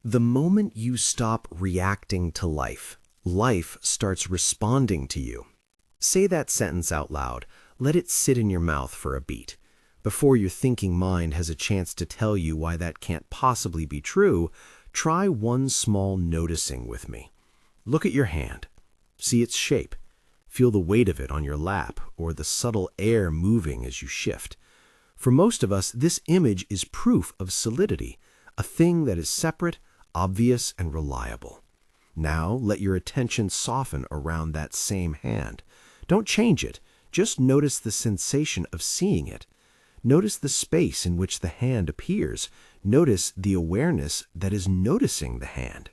The moment you stop reacting to life, life starts responding to you. Say that sentence out loud. Let it sit in your mouth for a beat. Before your thinking mind has a chance to tell you why that can't possibly be true, try one small noticing with me. Look at your hand. See its shape. Feel the weight of it on your lap or the subtle air moving as you shift. For most of us, this image is proof of solidity, a thing that is separate, obvious, and reliable. Now let your attention soften around that same hand. Don't change it. Just notice the sensation of seeing it. Notice the space in which the hand appears. Notice the awareness that is noticing the hand.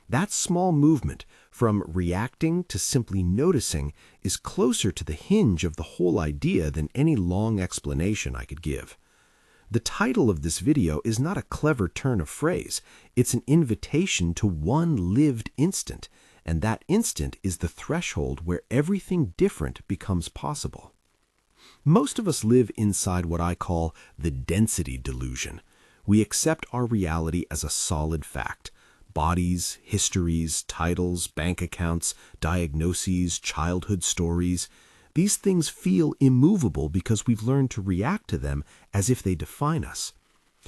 That small movement, from reacting to simply noticing, is closer to the hinge of the whole idea than any long explanation I could give. The title of this video is not a clever turn of phrase. It's an invitation to one lived instant, and that instant is the threshold where everything different becomes possible. Most of us live inside what I call the density delusion. We accept our reality as a solid fact. Bodies, histories, titles, bank accounts, diagnoses, childhood stories. These things feel immovable because we've learned to react to them as if they define us.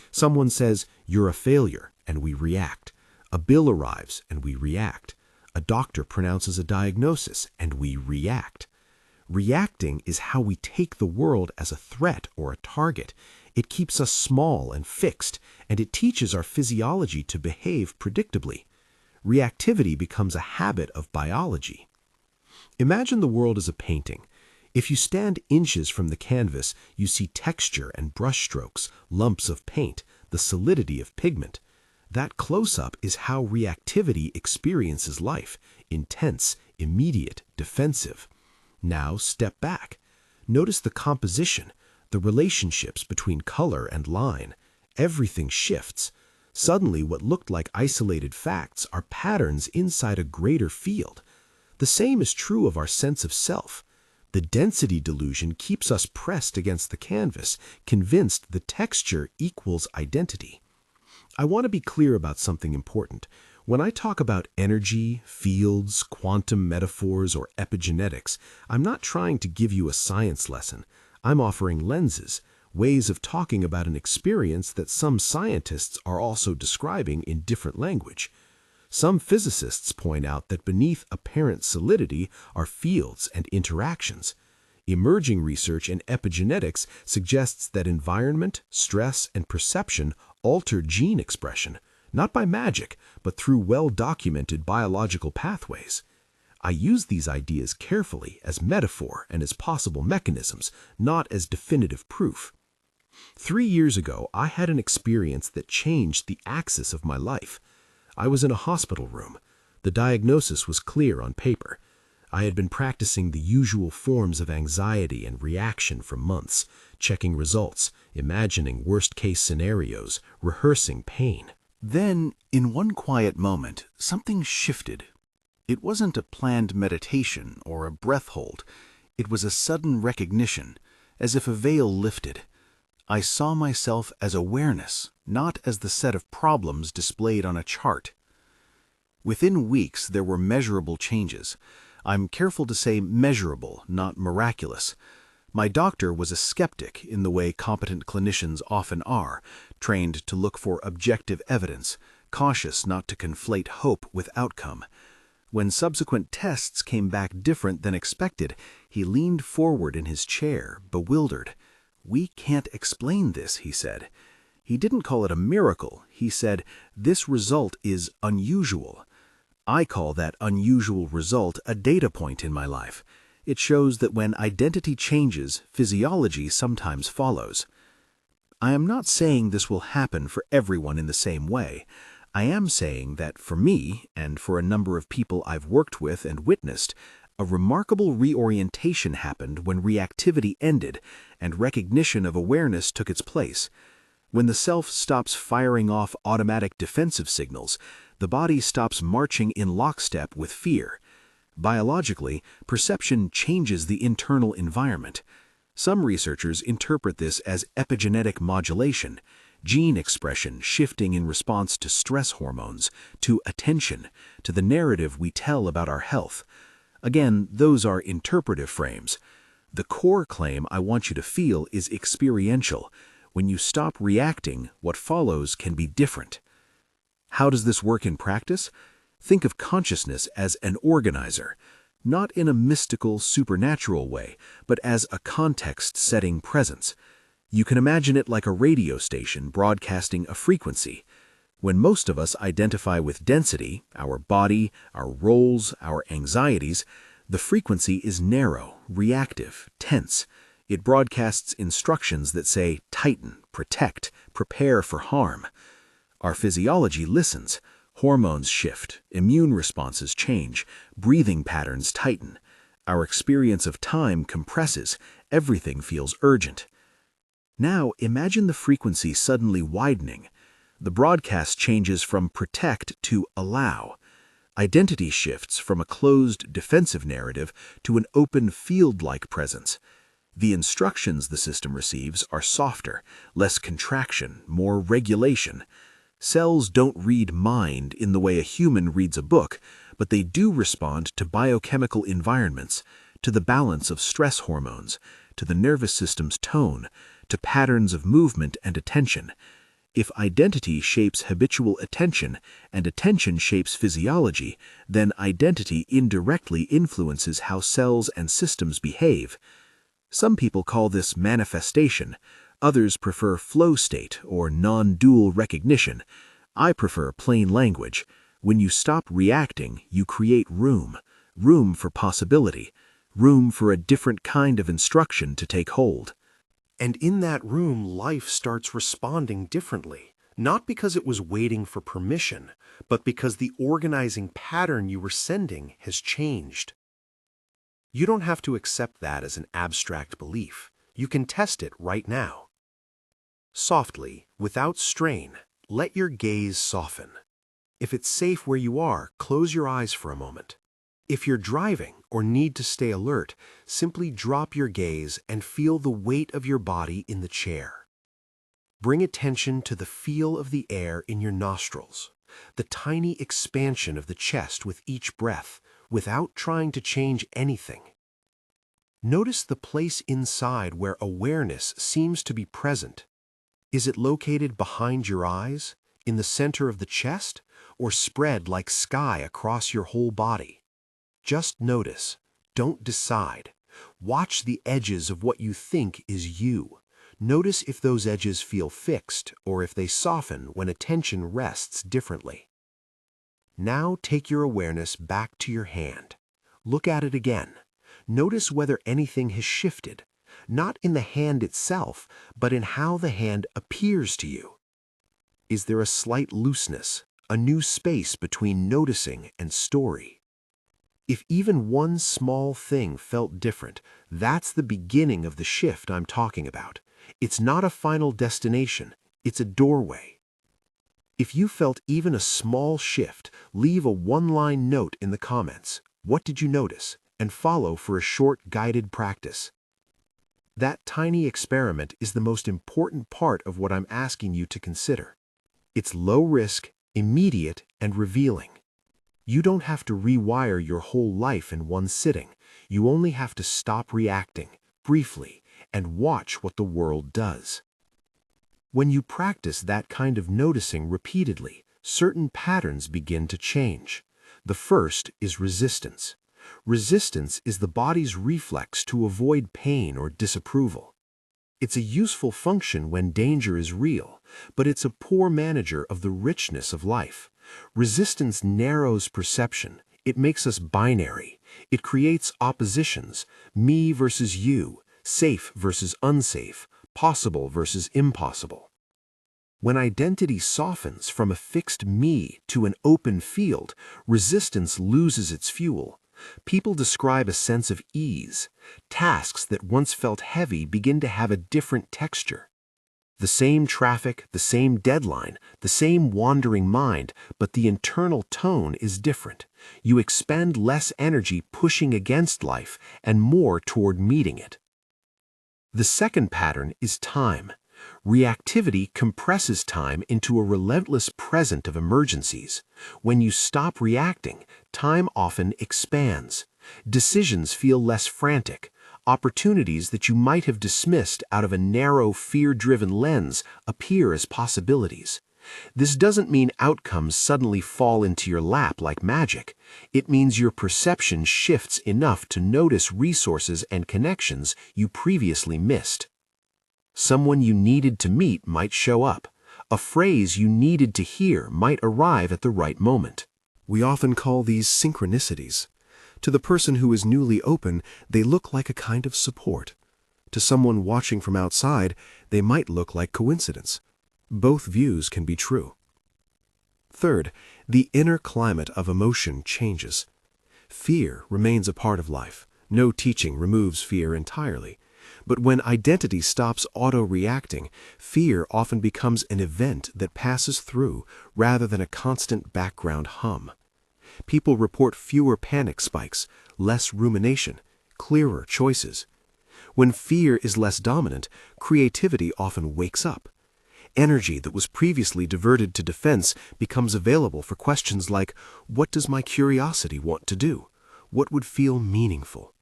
Someone says, "You're a failure," and we react. A bill arrives, and we react. A doctor pronounces a diagnosis, and we react. Reacting is how we take the world as a threat or a target. It keeps us small and fixed, and it teaches our physiology to behave predictably. Reactivity becomes a habit of biology. Imagine the world as a painting. If you stand inches from the canvas, you see texture and brushstrokes, lumps of paint, the solidity of pigment. That close-up is how reactivity experiences life: intense, immediate, defensive. Now step back. Notice the composition, the relationships between color and line. Everything shifts. Suddenly, what looked like isolated facts are patterns inside a greater field. The same is true of our sense of self. The density delusion keeps us pressed against the canvas, convinced the texture equals identity. I want to be clear about something important. When I talk about energy, fields, quantum metaphors, or epigenetics, I'm not trying to give you a science lesson. I'm offering lenses, ways of talking about an experience that some scientists are also describing in different language. Some physicists point out that beneath apparent solidity are fields and interactions. Emerging research in epigenetics suggests that environment, stress, and perception alter gene expression, not by magic, but through well-documented biological pathways. I use these ideas carefully as metaphor and as possible mechanisms, not as definitive proof. 3 years ago, I had an experience that changed the axis of my life. I was in a hospital room. The diagnosis was clear on paper. I had been practicing the usual forms of anxiety and reaction for months, checking results, imagining worst-case scenarios, rehearsing pain. Then, in one quiet moment, something shifted. It wasn't a planned meditation or a breath hold. It was a sudden recognition, as if a veil lifted. I saw myself as awareness, not as the set of problems displayed on a chart. Within weeks, there were measurable changes. I'm careful to say measurable, not miraculous. My doctor was a skeptic in the way competent clinicians often are, trained to look for objective evidence, cautious not to conflate hope with outcome. When subsequent tests came back different than expected, he leaned forward in his chair, bewildered. "We can't explain this," he said. He didn't call it a miracle. He said, "This result is unusual." I call that unusual result a data point in my life. It shows that when identity changes, physiology sometimes follows. I am not saying this will happen for everyone in the same way. I am saying that for me, and for a number of people I've worked with and witnessed, a remarkable reorientation happened when reactivity ended and recognition of awareness took its place. When the self stops firing off automatic defensive signals, the body stops marching in lockstep with fear. Biologically, perception changes the internal environment. Some researchers interpret this as epigenetic modulation. gene expression shifting in response to stress hormones, to attention, to the narrative we tell about our health. Again, those are interpretive frames. The core claim I want you to feel is experiential. When you stop reacting, what follows can be different. How does this work in practice? Think of consciousness as an organizer, not in a mystical, supernatural way, but as a context-setting presence. You can imagine it like a radio station broadcasting a frequency. When most of us identify with density, our body, our roles, our anxieties, the frequency is narrow, reactive, tense. It broadcasts instructions that say, tighten, protect, prepare for harm. Our physiology listens. Hormones shift, immune responses change, breathing patterns tighten. Our experience of time compresses, everything feels urgent. Now imagine the frequency suddenly widening. The broadcast changes from protect to allow. Identity shifts from a closed, defensive narrative to an open, field-like presence. The instructions the system receives are softer, less contraction, more regulation. Cells don't read mind in the way a human reads a book, but they do respond to biochemical environments, to the balance of stress hormones, to the nervous system's tone, to patterns of movement and attention. If identity shapes habitual attention and attention shapes physiology, then identity indirectly influences how cells and systems behave. Some people call this manifestation. Others prefer flow state or non-dual recognition. I prefer plain language. When you stop reacting, you create room. Room for possibility. Room for a different kind of instruction to take hold. And in that room, life starts responding differently, not because it was waiting for permission, but because the organizing pattern you were sending has changed. You don't have to accept that as an abstract belief. You can test it right now. Softly, without strain, let your gaze soften. If it's safe where you are, close your eyes for a moment. If you're driving or need to stay alert, simply drop your gaze and feel the weight of your body in the chair. Bring attention to the feel of the air in your nostrils, the tiny expansion of the chest with each breath, without trying to change anything. Notice the place inside where awareness seems to be present. Is it located behind your eyes, in the center of the chest, or spread like sky across your whole body? Just notice. Don't decide. Watch the edges of what you think is you. Notice if those edges feel fixed or if they soften when attention rests differently. Now take your awareness back to your hand. Look at it again. Notice whether anything has shifted, not in the hand itself, but in how the hand appears to you. Is there a slight looseness, a new space between noticing and story? If even one small thing felt different, that's the beginning of the shift I'm talking about. It's not a final destination, it's a doorway. If you felt even a small shift, leave a one-line note in the comments. What did you notice? And follow for a short guided practice. That tiny experiment is the most important part of what I'm asking you to consider. It's low risk, immediate, and revealing. You don't have to rewire your whole life in one sitting. You only have to stop reacting, briefly, and watch what the world does. When you practice that kind of noticing repeatedly, certain patterns begin to change. The first is resistance. Resistance is the body's reflex to avoid pain or disapproval. It's a useful function when danger is real, but it's a poor manager of the richness of life. Resistance narrows perception. It makes us binary. It creates oppositions, me versus you, safe versus unsafe, possible versus impossible. When identity softens from a fixed me to an open field, resistance loses its fuel. People describe a sense of ease. Tasks that once felt heavy begin to have a different texture. The same traffic, the same deadline, the same wandering mind, but the internal tone is different. You expend less energy pushing against life and more toward meeting it. The second pattern is time. Reactivity compresses time into a relentless present of emergencies. When you stop reacting, time often expands. Decisions feel less frantic. Opportunities that you might have dismissed out of a narrow, fear-driven lens appear as possibilities. This doesn't mean outcomes suddenly fall into your lap like magic. It means your perception shifts enough to notice resources and connections you previously missed. Someone you needed to meet might show up. A phrase you needed to hear might arrive at the right moment. We often call these synchronicities. To the person who is newly open, they look like a kind of support. To someone watching from outside, they might look like coincidence. Both views can be true. Third, the inner climate of emotion changes. Fear remains a part of life. No teaching removes fear entirely. But when identity stops auto-reacting, fear often becomes an event that passes through rather than a constant background hum. People report fewer panic spikes, less rumination, clearer choices. When fear is less dominant, creativity often wakes up. Energy that was previously diverted to defense becomes available for questions like, what does my curiosity want to do? What would feel meaningful?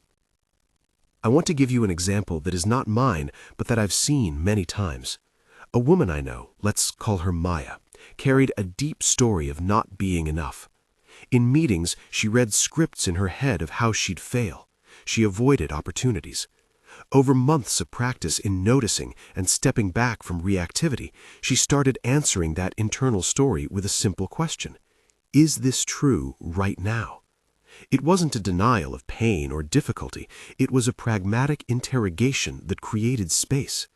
I want to give you an example that is not mine, but that I've seen many times. A woman I know, let's call her Maya, carried a deep story of not being enough. In meetings, she read scripts in her head of how she'd fail. She avoided opportunities. Over months of practice in noticing and stepping back from reactivity, she started answering that internal story with a simple question. Is this true right now? It wasn't a denial of pain or difficulty. It was a pragmatic interrogation that created space.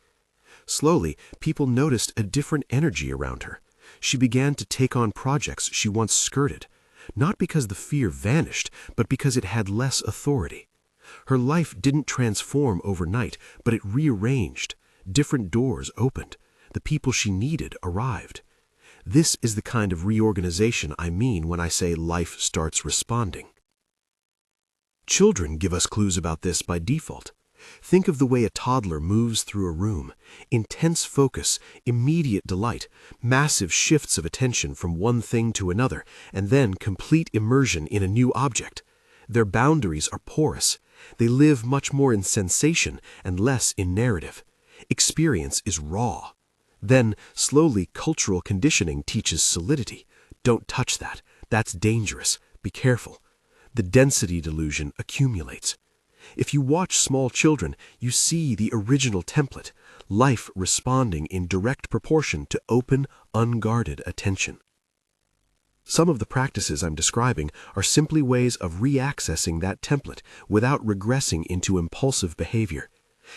Slowly, people noticed a different energy around her. She began to take on projects she once skirted, not because the fear vanished, but because it had less authority. Her life didn't transform overnight, but it rearranged. Different doors opened. The people she needed arrived. This is the kind of reorganization I mean when I say life starts responding. Children give us clues about this by default. Think of the way a toddler moves through a room. Intense focus, immediate delight, massive shifts of attention from one thing to another, and then complete immersion in a new object. Their boundaries are porous. They live much more in sensation and less in narrative. Experience is raw. Then, slowly, cultural conditioning teaches solidity. Don't touch that. That's dangerous. Be careful. The density delusion accumulates. If you watch small children, you see the original template, life responding in direct proportion to open, unguarded attention. Some of the practices I'm describing are simply ways of reaccessing that template without regressing into impulsive behavior.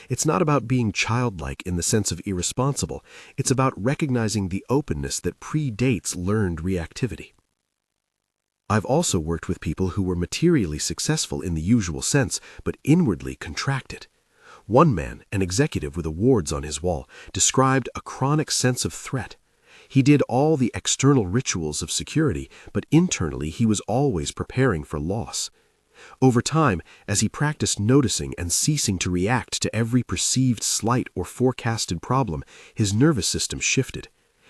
It's not about being childlike in the sense of irresponsible. It's about recognizing the openness that predates learned reactivity. I've also worked with people who were materially successful in the usual sense, but inwardly contracted. One man, an executive with awards on his wall, described a chronic sense of threat. He did all the external rituals of security, but internally he was always preparing for loss. Over time, as he practiced noticing and ceasing to react to every perceived slight or forecasted problem, his nervous system shifted.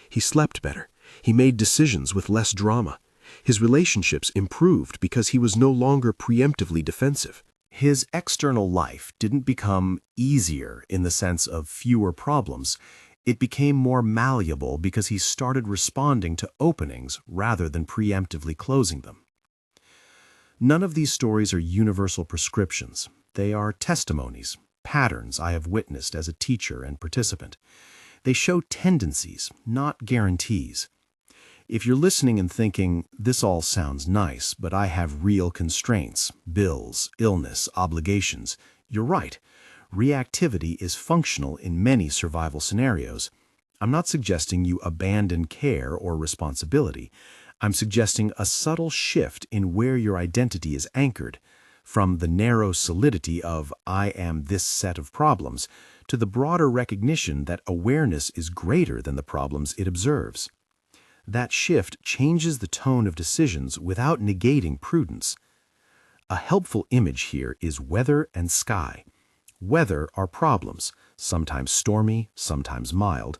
He slept better. He made decisions with less drama. His relationships improved because he was no longer preemptively defensive. His external life didn't become easier in the sense of fewer problems. It became more malleable because he started responding to openings rather than preemptively closing them. None of these stories are universal prescriptions. They are testimonies, patterns I have witnessed as a teacher and participant. They show tendencies, not guarantees. If you're listening and thinking, this all sounds nice, but I have real constraints, bills, illness, obligations, you're right. Reactivity is functional in many survival scenarios. I'm not suggesting you abandon care or responsibility. I'm suggesting a subtle shift in where your identity is anchored, from the narrow solidity of I am this set of problems to the broader recognition that awareness is greater than the problems it observes. That shift changes the tone of decisions without negating prudence. A helpful image here is weather and sky. Weather are problems, sometimes stormy, sometimes mild.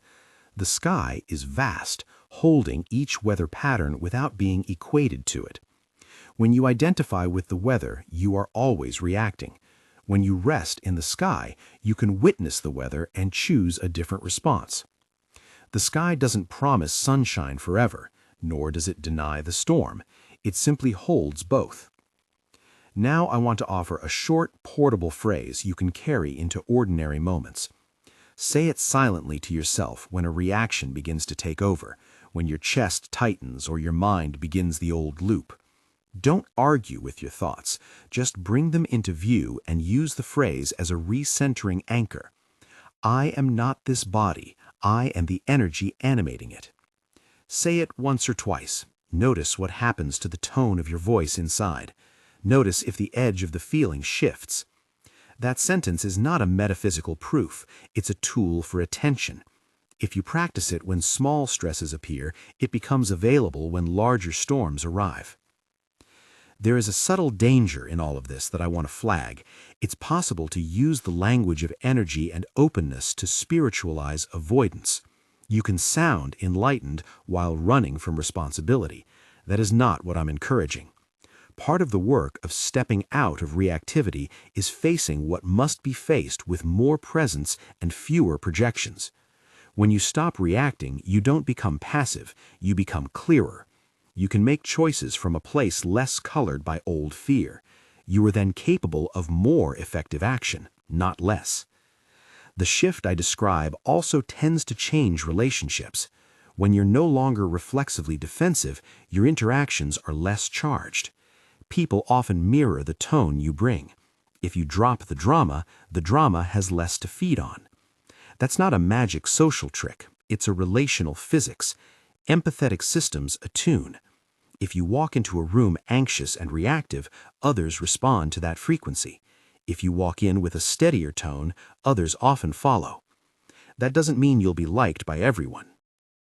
The sky is vast, holding each weather pattern without being equated to it. When you identify with the weather, you are always reacting. When you rest in the sky, you can witness the weather and choose a different response. The sky doesn't promise sunshine forever, nor does it deny the storm. It simply holds both. Now I want to offer a short, portable phrase you can carry into ordinary moments. Say it silently to yourself when a reaction begins to take over, when your chest tightens or your mind begins the old loop. Don't argue with your thoughts. Just bring them into view and use the phrase as a recentering anchor. I am not this body. I am the energy animating it. Say it once or twice. Notice what happens to the tone of your voice inside. Notice if the edge of the feeling shifts. That sentence is not a metaphysical proof. It's a tool for attention. If you practice it when small stresses appear, it becomes available when larger storms arrive. There is a subtle danger in all of this that I want to flag. It's possible to use the language of energy and openness to spiritualize avoidance. You can sound enlightened while running from responsibility. That is not what I'm encouraging. Part of the work of stepping out of reactivity is facing what must be faced with more presence and fewer projections. When you stop reacting, you don't become passive, you become clearer. You can make choices from a place less colored by old fear. You are then capable of more effective action, not less. The shift I describe also tends to change relationships. When you're no longer reflexively defensive, your interactions are less charged. People often mirror the tone you bring. If you drop the drama has less to feed on. That's not a magic social trick. It's a relational physics. Empathetic systems attune. If you walk into a room anxious and reactive, others respond to that frequency. If you walk in with a steadier tone, others often follow. That doesn't mean you'll be liked by everyone.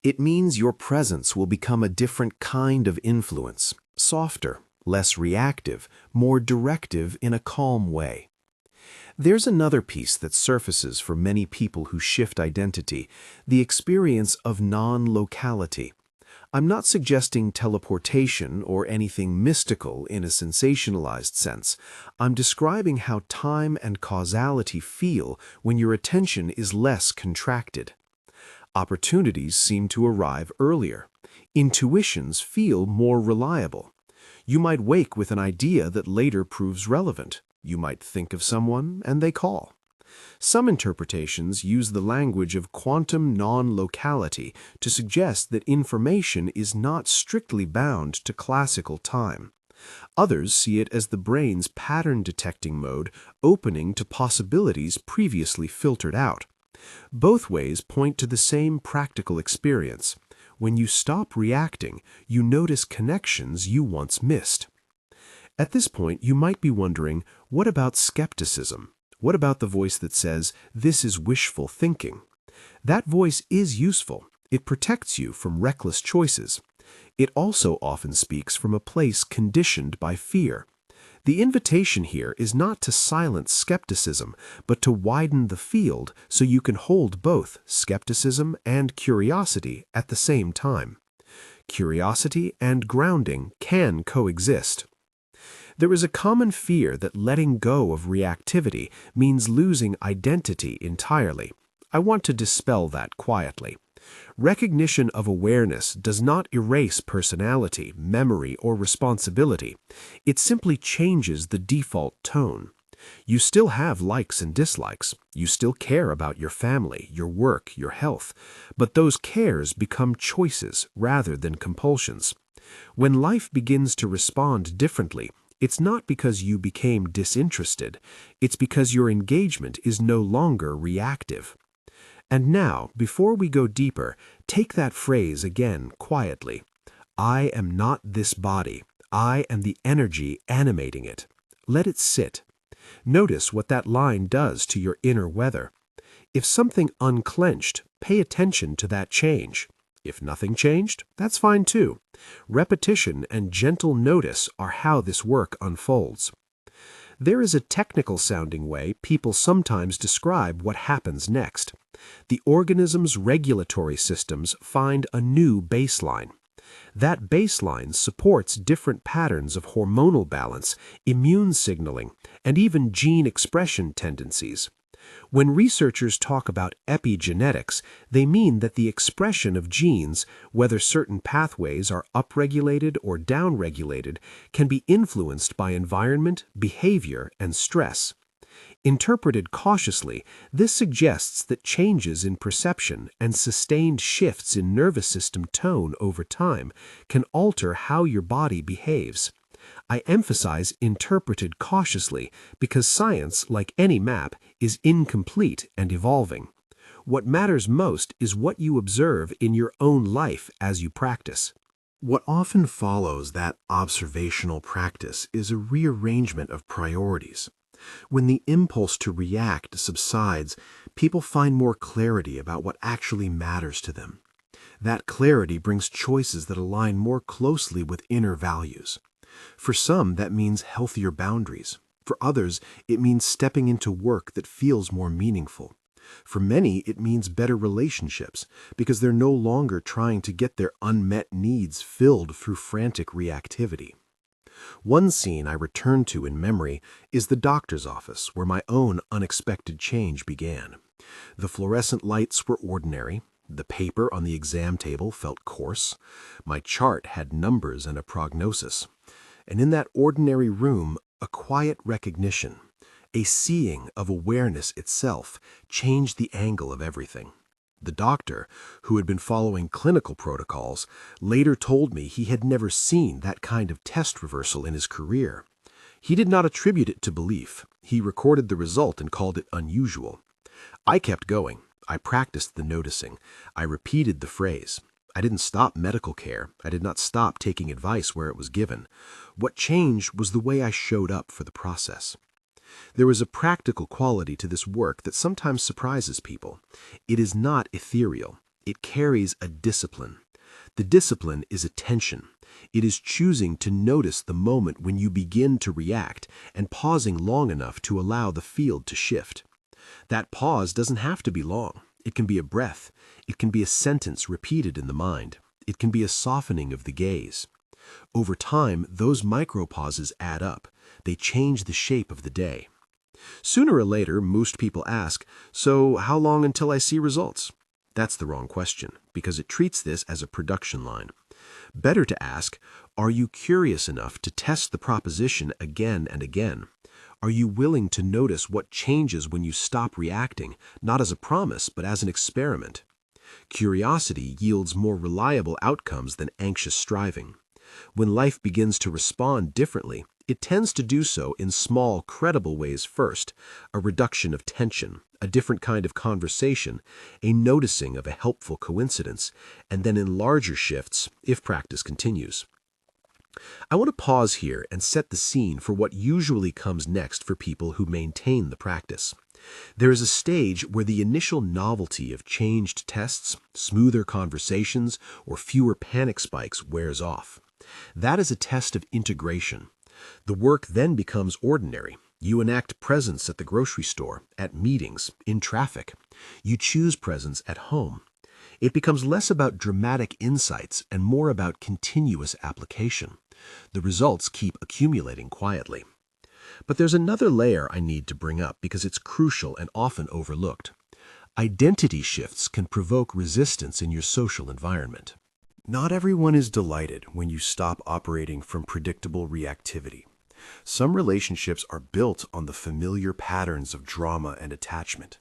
It means your presence will become a different kind of influence, softer, less reactive, more directive in a calm way. There's another piece that surfaces for many people who shift identity, the experience of non-locality. I'm not suggesting teleportation or anything mystical in a sensationalized sense. I'm describing how time and causality feel when your attention is less contracted. Opportunities seem to arrive earlier. Intuitions feel more reliable. You might wake with an idea that later proves relevant. You might think of someone and they call. Some interpretations use the language of quantum non-locality to suggest that information is not strictly bound to classical time. Others see it as the brain's pattern-detecting mode opening to possibilities previously filtered out. Both ways point to the same practical experience. When you stop reacting, you notice connections you once missed. At this point, you might be wondering, what about skepticism? What about the voice that says, this is wishful thinking? That voice is useful. It protects you from reckless choices. It also often speaks from a place conditioned by fear. The invitation here is not to silence skepticism, but to widen the field so you can hold both skepticism and curiosity at the same time. Curiosity and grounding can coexist. There is a common fear that letting go of reactivity means losing identity entirely. I want to dispel that quietly. Recognition of awareness does not erase personality, memory, or responsibility. It simply changes the default tone. You still have likes and dislikes. You still care about your family, your work, your health. But those cares become choices rather than compulsions. When life begins to respond differently, it's not because you became disinterested. It's because your engagement is no longer reactive. And now, before we go deeper, take that phrase again quietly. I am not this body. I am the energy animating it. Let it sit. Notice what that line does to your inner weather. If something unclenched, pay attention to that change. If nothing changed, that's fine too. Repetition and gentle notice are how this work unfolds. There is a technical-sounding way people sometimes describe what happens next. The organism's regulatory systems find a new baseline. That baseline supports different patterns of hormonal balance, immune signaling, and even gene expression tendencies. When researchers talk about epigenetics, they mean that the expression of genes, whether certain pathways are upregulated or downregulated, can be influenced by environment, behavior, and stress. Interpreted cautiously, this suggests that changes in perception and sustained shifts in nervous system tone over time can alter how your body behaves. I emphasize interpreted cautiously because science, like any map, is incomplete and evolving. What matters most is what you observe in your own life as you practice. What often follows that observational practice is a rearrangement of priorities. When the impulse to react subsides, people find more clarity about what actually matters to them. That clarity brings choices that align more closely with inner values. For some, that means healthier boundaries. For others, it means stepping into work that feels more meaningful. For many, it means better relationships because they're no longer trying to get their unmet needs filled through frantic reactivity. One scene I return to in memory is the doctor's office where my own unexpected change began. The fluorescent lights were ordinary. The paper on the exam table felt coarse. My chart had numbers and a prognosis. And in that ordinary room, a quiet recognition, a seeing of awareness itself, changed the angle of everything. The doctor, who had been following clinical protocols, later told me he had never seen that kind of test reversal in his career. He did not attribute it to belief. He recorded the result and called it unusual. I kept going. I practiced the noticing. I repeated the phrase. I didn't stop medical care. I did not stop taking advice where it was given. What changed was the way I showed up for the process. There is a practical quality to this work that sometimes surprises people. It is not ethereal. It carries a discipline. The discipline is attention. It is choosing to notice the moment when you begin to react and pausing long enough to allow the field to shift. That pause doesn't have to be long. It can be a breath. It can be a sentence repeated in the mind. It can be a softening of the gaze. Over time, those micropauses add up. They change the shape of the day. Sooner or later, most people ask, so how long until I see results? That's the wrong question, because it treats this as a production line. Better to ask, are you curious enough to test the proposition again and again? Are you willing to notice what changes when you stop reacting, not as a promise, but as an experiment? Curiosity yields more reliable outcomes than anxious striving. When life begins to respond differently, it tends to do so in small, credible ways first, a reduction of tension, a different kind of conversation, a noticing of a helpful coincidence, and then in larger shifts if practice continues. I want to pause here and set the scene for what usually comes next for people who maintain the practice. There is a stage where the initial novelty of changed tests, smoother conversations, or fewer panic spikes wears off. That is a test of integration. The work then becomes ordinary. You enact presence at the grocery store, at meetings, in traffic. You choose presence at home. It becomes less about dramatic insights and more about continuous application. The results keep accumulating quietly. But there's another layer I need to bring up because it's crucial and often overlooked. Identity shifts can provoke resistance in your social environment. Not everyone is delighted when you stop operating from predictable reactivity. Some relationships are built on the familiar patterns of drama and attachment.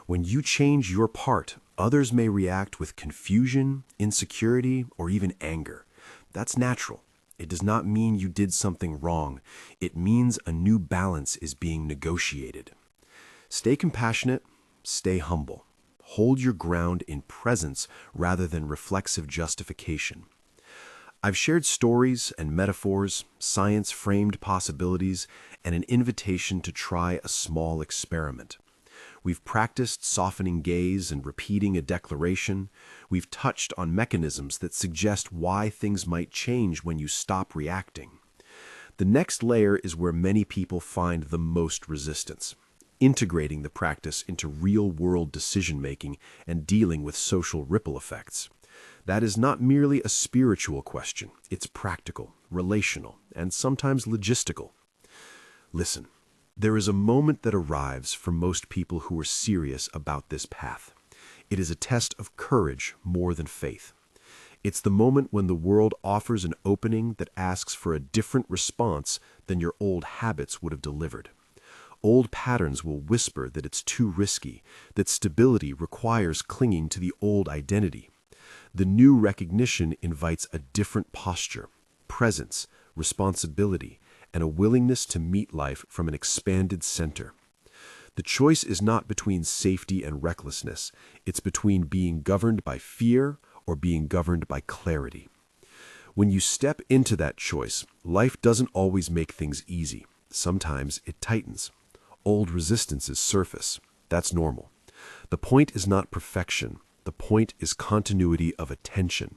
When you change your part, others may react with confusion, insecurity, or even anger. That's natural. It does not mean you did something wrong. It means a new balance is being negotiated. Stay compassionate, stay humble. Hold your ground in presence rather than reflexive justification. I've shared stories and metaphors, science-framed possibilities, and an invitation to try a small experiment. We've practiced softening gaze and repeating a declaration. We've touched on mechanisms that suggest why things might change when you stop reacting. The next layer is where many people find the most resistance, integrating the practice into real-world decision-making and dealing with social ripple effects. That is not merely a spiritual question. It's practical, relational, and sometimes logistical. Listen, there is a moment that arrives for most people who are serious about this path. It is a test of courage more than faith. It's the moment when the world offers an opening that asks for a different response than your old habits would have delivered. Old patterns will whisper that it's too risky, that stability requires clinging to the old identity. The new recognition invites a different posture, presence, responsibility, and a willingness to meet life from an expanded center. The choice is not between safety and recklessness. It's between being governed by fear or being governed by clarity. When you step into that choice, life doesn't always make things easy. Sometimes it tightens. Old resistances surface. That's normal. The point is not perfection. The point is continuity of attention.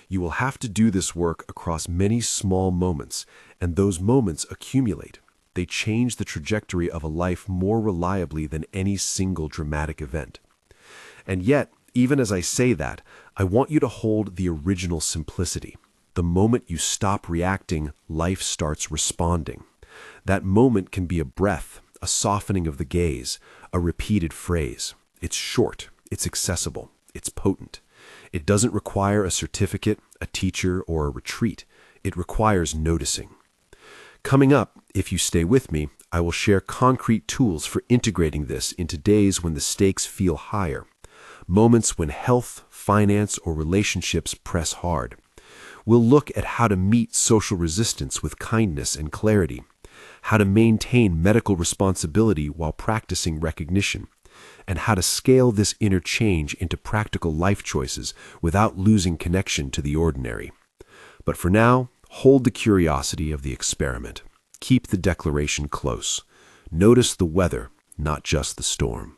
You will have to do this work across many small moments, and those moments accumulate. They change the trajectory of a life more reliably than any single dramatic event. And yet, even as I say that, I want you to hold the original simplicity. The moment you stop reacting, life starts responding. That moment can be a breath, a softening of the gaze, a repeated phrase. It's short, it's accessible, it's potent. It doesn't require a certificate, a teacher, or a retreat. It requires noticing. Coming up, if you stay with me, I will share concrete tools for integrating this into days when the stakes feel higher, moments when health, finance, or relationships press hard. We'll look at how to meet social resistance with kindness and clarity, how to maintain medical responsibility while practicing recognition, and how to scale this inner change into practical life choices without losing connection to the ordinary. But for now, hold the curiosity of the experiment. Keep the declaration close. Notice the weather, not just the storm.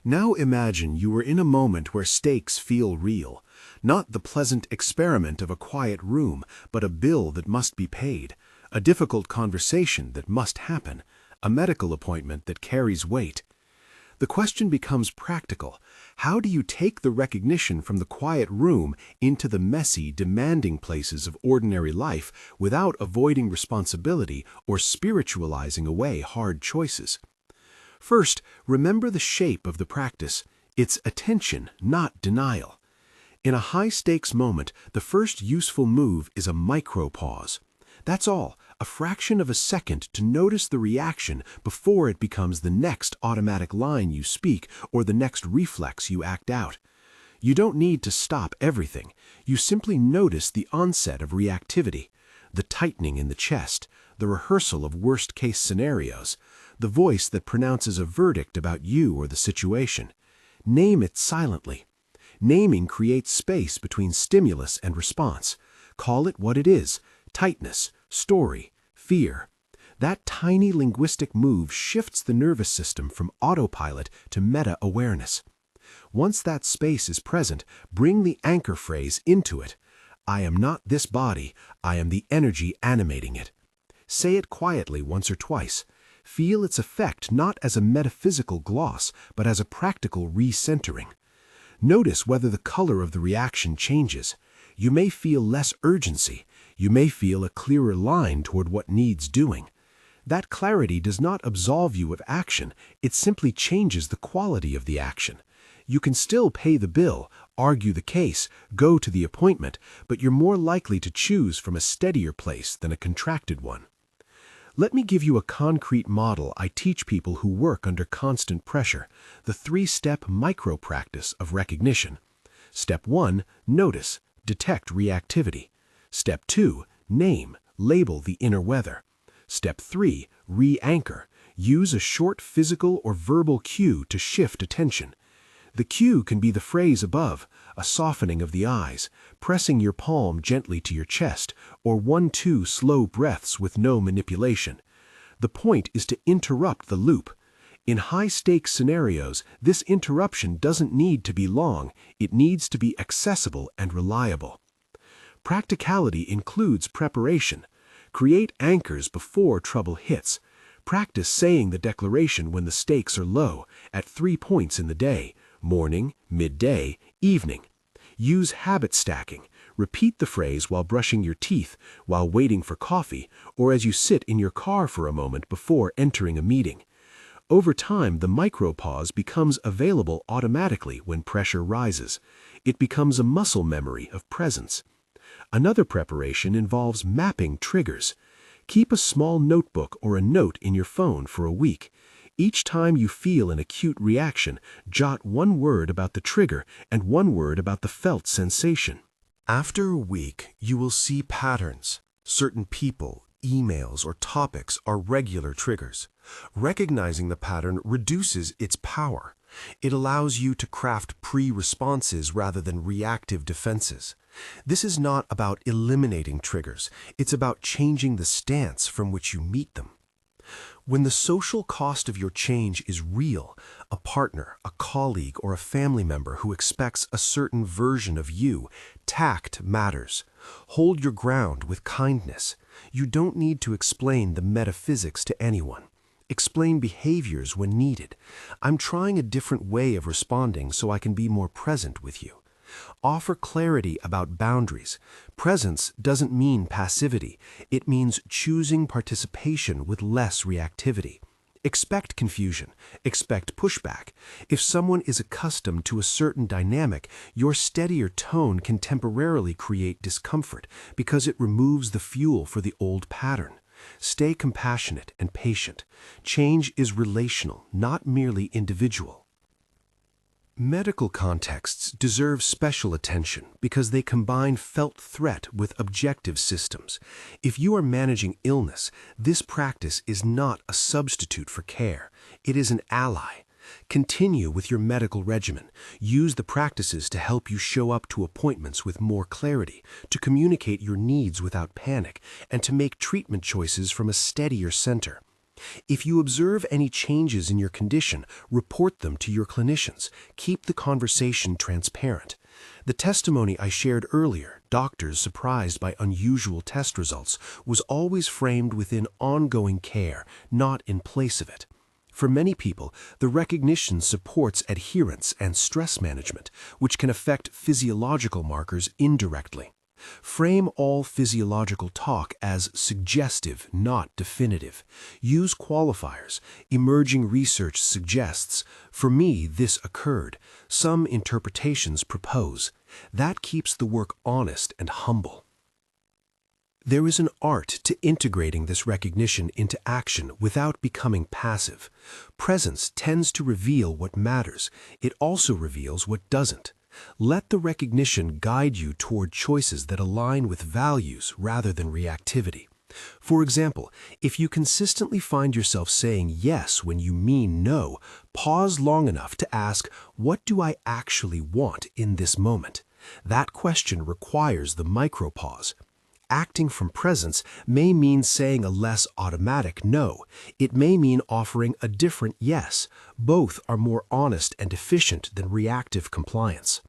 Now imagine you are in a moment where stakes feel real, not the pleasant experiment of a quiet room, but a bill that must be paid, a difficult conversation that must happen, a medical appointment that carries weight. The question becomes practical. How do you take the recognition from the quiet room into the messy, demanding places of ordinary life without avoiding responsibility or spiritualizing away hard choices? First, remember the shape of the practice. It's attention, not denial. In a high-stakes moment, the first useful move is a micro-pause. That's all, a fraction of a second to notice the reaction before it becomes the next automatic line you speak or the next reflex you act out. You don't need to stop everything. You simply notice the onset of reactivity, the tightening in the chest, the rehearsal of worst-case scenarios, the voice that pronounces a verdict about you or the situation. Name it silently. Naming creates space between stimulus and response. Call it what it is: tightness, story, fear. That tiny linguistic move shifts the nervous system from autopilot to meta-awareness. Once that space is present, bring the anchor phrase into it. I am not this body, I am the energy animating it. Say it quietly once or twice. Feel its effect not as a metaphysical gloss, but as a practical recentering. Notice whether the color of the reaction changes. You may feel less urgency. You may feel a clearer line toward what needs doing. That clarity does not absolve you of action. It simply changes the quality of the action. You can still pay the bill, argue the case, go to the appointment, but you're more likely to choose from a steadier place than a contracted one. Let me give you a concrete model I teach people who work under constant pressure, the 3-step micro-practice of recognition. Step 1, notice, detect reactivity. Step 2, name, label the inner weather. Step 3, re-anchor. Use a short physical or verbal cue to shift attention. The cue can be the phrase above, a softening of the eyes, pressing your palm gently to your chest, or 1-2 slow breaths with no manipulation. The point is to interrupt the loop. In high-stakes scenarios, this interruption doesn't need to be long. It needs to be accessible and reliable. Practicality includes preparation. Create anchors before trouble hits. Practice saying the declaration when the stakes are low, at 3 points in the day: morning, midday, evening. Use habit stacking. Repeat the phrase while brushing your teeth, while waiting for coffee, or as you sit in your car for a moment before entering a meeting. Over time, the micropause becomes available automatically when pressure rises. It becomes a muscle memory of presence. Another preparation involves mapping triggers. Keep a small notebook or a note in your phone for a week. Each time you feel an acute reaction, jot one word about the trigger and one word about the felt sensation. After a week, you will see patterns. Certain people, emails, or topics are regular triggers. Recognizing the pattern reduces its power. It allows you to craft pre-responses rather than reactive defenses. This is not about eliminating triggers. It's about changing the stance from which you meet them. When the social cost of your change is real, a partner, a colleague, or a family member who expects a certain version of you, tact matters. Hold your ground with kindness. You don't need to explain the metaphysics to anyone. Explain behaviors when needed. I'm trying a different way of responding so I can be more present with you. Offer clarity about boundaries. Presence doesn't mean passivity. It means choosing participation with less reactivity. Expect confusion. Expect pushback. If someone is accustomed to a certain dynamic, your steadier tone can temporarily create discomfort because it removes the fuel for the old pattern. Stay compassionate and patient. Change is relational, not merely individual. Medical contexts deserve special attention because they combine felt threat with objective systems. If you are managing illness, this practice is not a substitute for care. It is an ally. Continue with your medical regimen. Use the practices to help you show up to appointments with more clarity, to communicate your needs without panic, and to make treatment choices from a steadier center. If you observe any changes in your condition, report them to your clinicians. Keep the conversation transparent. The testimony I shared earlier, doctors surprised by unusual test results, was always framed within ongoing care, not in place of it. For many people, the recognition supports adherence and stress management, which can affect physiological markers indirectly. Frame all physiological talk as suggestive, not definitive. Use qualifiers. Emerging research suggests, for me, this occurred. Some interpretations propose. That keeps the work honest and humble. There is an art to integrating this recognition into action without becoming passive. Presence tends to reveal what matters. It also reveals what doesn't. Let the recognition guide you toward choices that align with values rather than reactivity. For example, if you consistently find yourself saying yes when you mean no, pause long enough to ask, what do I actually want in this moment? That question requires the micropause. Acting from presence may mean saying a less automatic no. It may mean offering a different yes. Both are more honest and efficient than reactive compliance.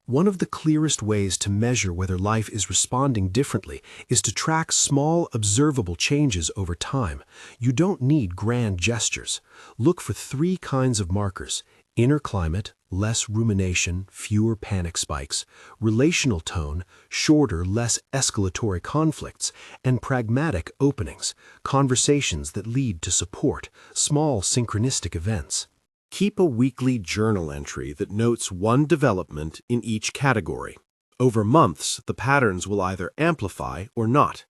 One of the clearest ways to measure whether life is responding differently is to track small, observable changes over time. You don't need grand gestures. Look for 3 kinds of markers: inner climate, less rumination, fewer panic spikes; relational tone, shorter, less escalatory conflicts; and pragmatic openings, conversations that lead to support, small synchronistic events. Keep a weekly journal entry that notes one development in each category. Over months, the patterns will either amplify or not.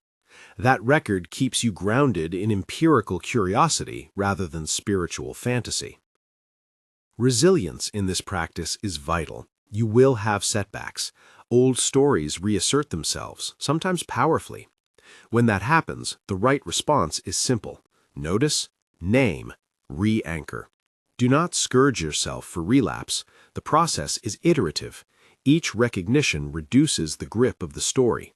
That record keeps you grounded in empirical curiosity rather than spiritual fantasy. Resilience in this practice is vital. You will have setbacks. Old stories reassert themselves, sometimes powerfully. When that happens, the right response is simple: notice, name, re-anchor. Do not scourge yourself for relapse. The process is iterative. Each recognition reduces the grip of the story.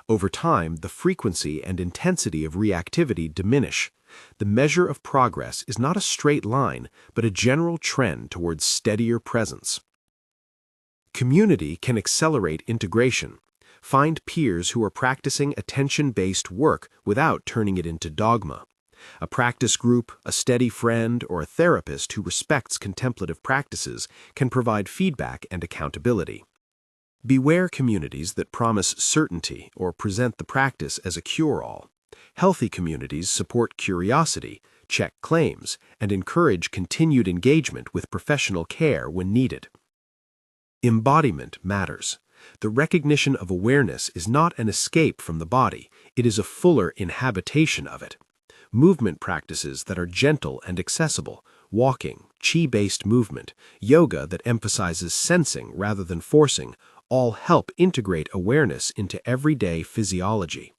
Over time, the frequency and intensity of reactivity diminish. The measure of progress is not a straight line, but a general trend towards steadier presence. Community can accelerate integration. Find peers who are practicing attention-based work without turning it into dogma. A practice group, a steady friend, or a therapist who respects contemplative practices can provide feedback and accountability. Beware communities that promise certainty or present the practice as a cure-all. Healthy communities support curiosity, check claims, and encourage continued engagement with professional care when needed. Embodiment matters. The recognition of awareness is not an escape from the body, it is a fuller inhabitation of it. Movement practices that are gentle and accessible, walking, qi-based movement, yoga that emphasizes sensing rather than forcing, all help integrate awareness into everyday physiology.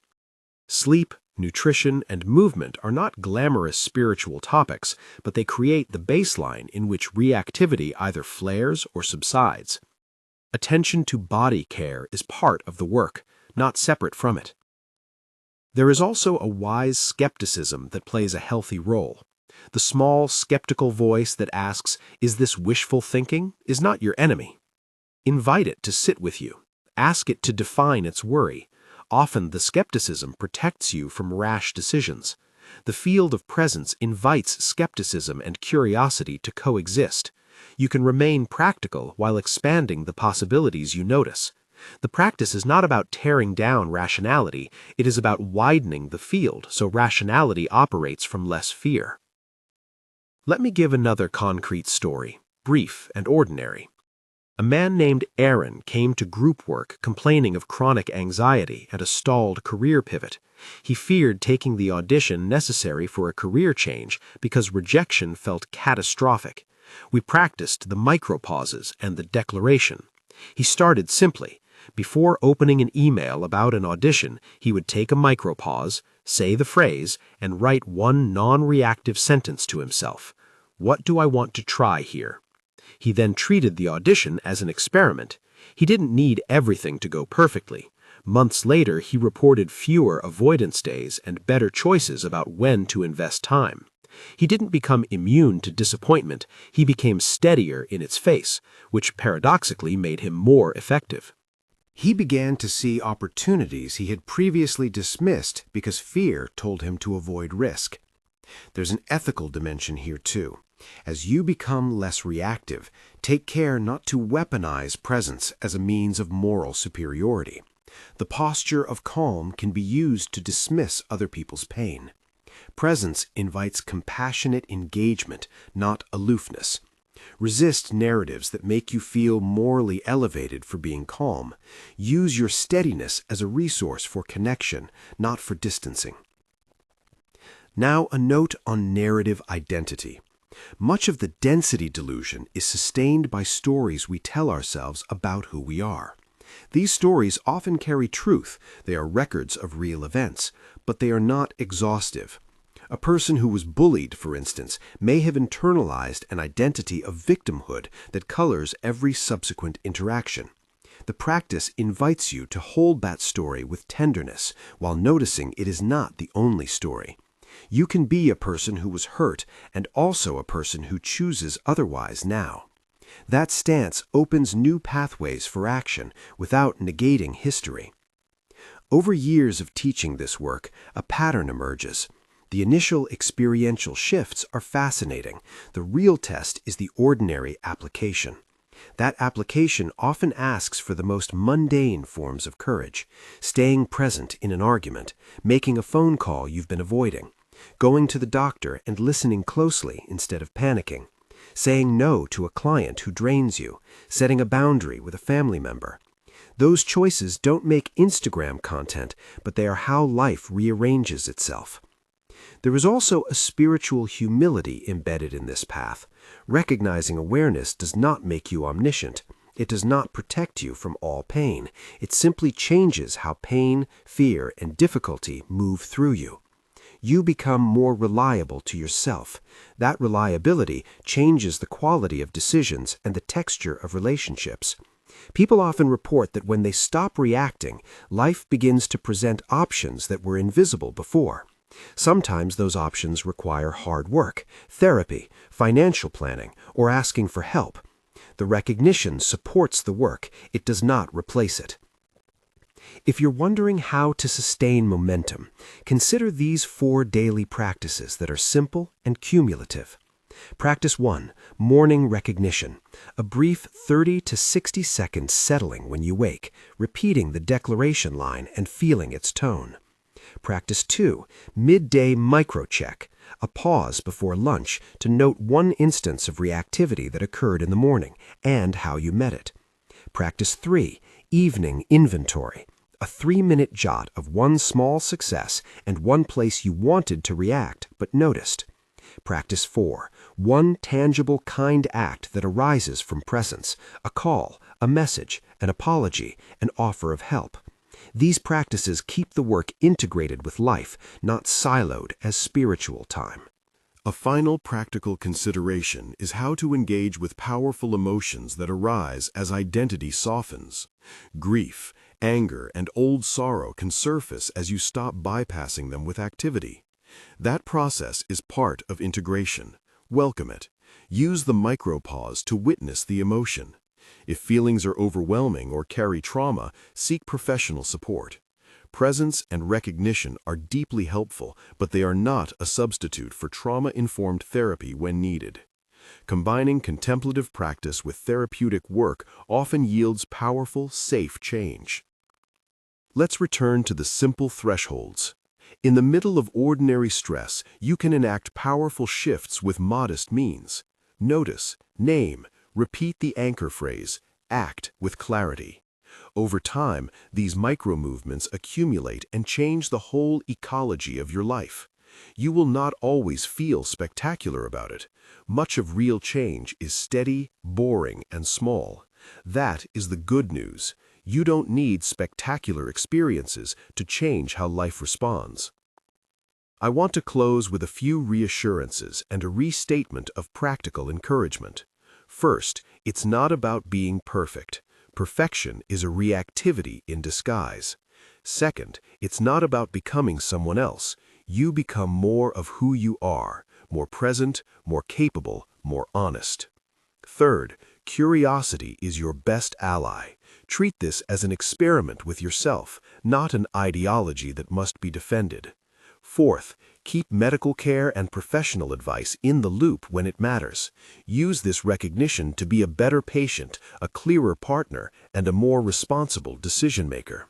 Sleep, nutrition, and movement are not glamorous spiritual topics, but they create the baseline in which reactivity either flares or subsides. Attention to body care is part of the work, not separate from it. There is also a wise skepticism that plays a healthy role. The small, skeptical voice that asks, "Is this wishful thinking?" is not your enemy. Invite it to sit with you. Ask it to define its worry. Often the skepticism protects you from rash decisions. The field of presence invites skepticism and curiosity to coexist. You can remain practical while expanding the possibilities you notice. The practice is not about tearing down rationality, it is about widening the field so rationality operates from less fear. Let me give another concrete story, brief and ordinary. A man named Aaron came to group work complaining of chronic anxiety and a stalled career pivot. He feared taking the audition necessary for a career change because rejection felt catastrophic. We practiced the micropauses and the declaration. He started simply. Before opening an email about an audition, he would take a micropause, say the phrase, and write one non-reactive sentence to himself. What do I want to try here? He then treated the audition as an experiment. He didn't need everything to go perfectly. Months later, he reported fewer avoidance days and better choices about when to invest time. He didn't become immune to disappointment, he became steadier in its face, which paradoxically made him more effective. He began to see opportunities he had previously dismissed because fear told him to avoid risk. There's an ethical dimension here too. As you become less reactive, take care not to weaponize presence as a means of moral superiority. The posture of calm can be used to dismiss other people's pain. Presence invites compassionate engagement, not aloofness. Resist narratives that make you feel morally elevated for being calm. Use your steadiness as a resource for connection, not for distancing. Now, a note on narrative identity. Much of the density delusion is sustained by stories we tell ourselves about who we are. These stories often carry truth, they are records of real events, but they are not exhaustive. A person who was bullied, for instance, may have internalized an identity of victimhood that colors every subsequent interaction. The practice invites you to hold that story with tenderness while noticing it is not the only story. You can be a person who was hurt and also a person who chooses otherwise now. That stance opens new pathways for action without negating history. Over years of teaching this work, a pattern emerges. The initial experiential shifts are fascinating. The real test is the ordinary application. That application often asks for the most mundane forms of courage, staying present in an argument, making a phone call you've been avoiding, going to the doctor and listening closely instead of panicking, saying no to a client who drains you, setting a boundary with a family member. Those choices don't make Instagram content, but they are how life rearranges itself. There is also a spiritual humility embedded in this path. Recognizing awareness does not make you omniscient. It does not protect you from all pain. It simply changes how pain, fear, and difficulty move through you. You become more reliable to yourself. That reliability changes the quality of decisions and the texture of relationships. People often report that when they stop reacting, life begins to present options that were invisible before. Sometimes those options require hard work, therapy, financial planning, or asking for help. The recognition supports the work, it does not replace it. If you're wondering how to sustain momentum, consider these 4 daily practices that are simple and cumulative. Practice 1, morning recognition. A brief 30 to 60 second settling when you wake, repeating the declaration line and feeling its tone. Practice 2, midday microcheck. A pause before lunch to note one instance of reactivity that occurred in the morning and how you met it. Practice 3, evening inventory. A 3-minute jot of one small success and one place you wanted to react but noticed. Practice 4, one tangible kind act that arises from presence, a call, a message, an apology, an offer of help. These practices keep the work integrated with life, not siloed as spiritual time. A final practical consideration is how to engage with powerful emotions that arise as identity softens. Grief, anger, and old sorrow can surface as you stop bypassing them with activity. That process is part of integration. Welcome it. Use the micropause to witness the emotion. If feelings are overwhelming or carry trauma, seek professional support. Presence and recognition are deeply helpful, but they are not a substitute for trauma-informed therapy when needed. Combining contemplative practice with therapeutic work often yields powerful, safe change. Let's return to the simple thresholds. In the middle of ordinary stress, you can enact powerful shifts with modest means. Notice, name, repeat the anchor phrase, act with clarity. Over time, these micro-movements accumulate and change the whole ecology of your life. You will not always feel spectacular about it. Much of real change is steady, boring, and small. That is the good news. You don't need spectacular experiences to change how life responds. I want to close with a few reassurances and a restatement of practical encouragement. First, it's not about being perfect. Perfection is a reactivity in disguise. Second, it's not about becoming someone else. You become more of who you are, more present, more capable, more honest. Third, curiosity is your best ally. Treat this as an experiment with yourself, not an ideology that must be defended. Fourth, keep medical care and professional advice in the loop when it matters. Use this recognition to be a better patient, a clearer partner, and a more responsible decision-maker.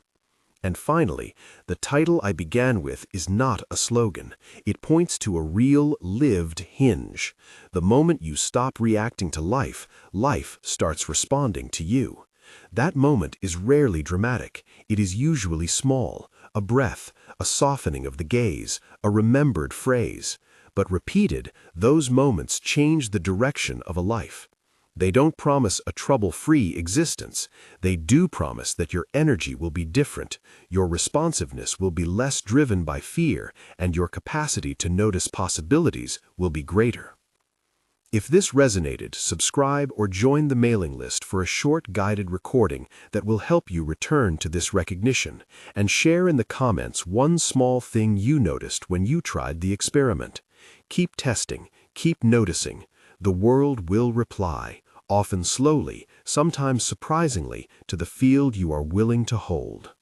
And finally, the title I began with is not a slogan. It points to a real, lived hinge. The moment you stop reacting to life, life starts responding to you. That moment is rarely dramatic. It is usually small, a breath, a softening of the gaze, a remembered phrase. But repeated, those moments change the direction of a life. They don't promise a trouble-free existence. They do promise that your energy will be different, your responsiveness will be less driven by fear, and your capacity to notice possibilities will be greater. If this resonated, subscribe or join the mailing list for a short guided recording that will help you return to this recognition, and share in the comments one small thing you noticed when you tried the experiment. Keep testing, keep noticing. The world will reply, often slowly, sometimes surprisingly, to the field you are willing to hold.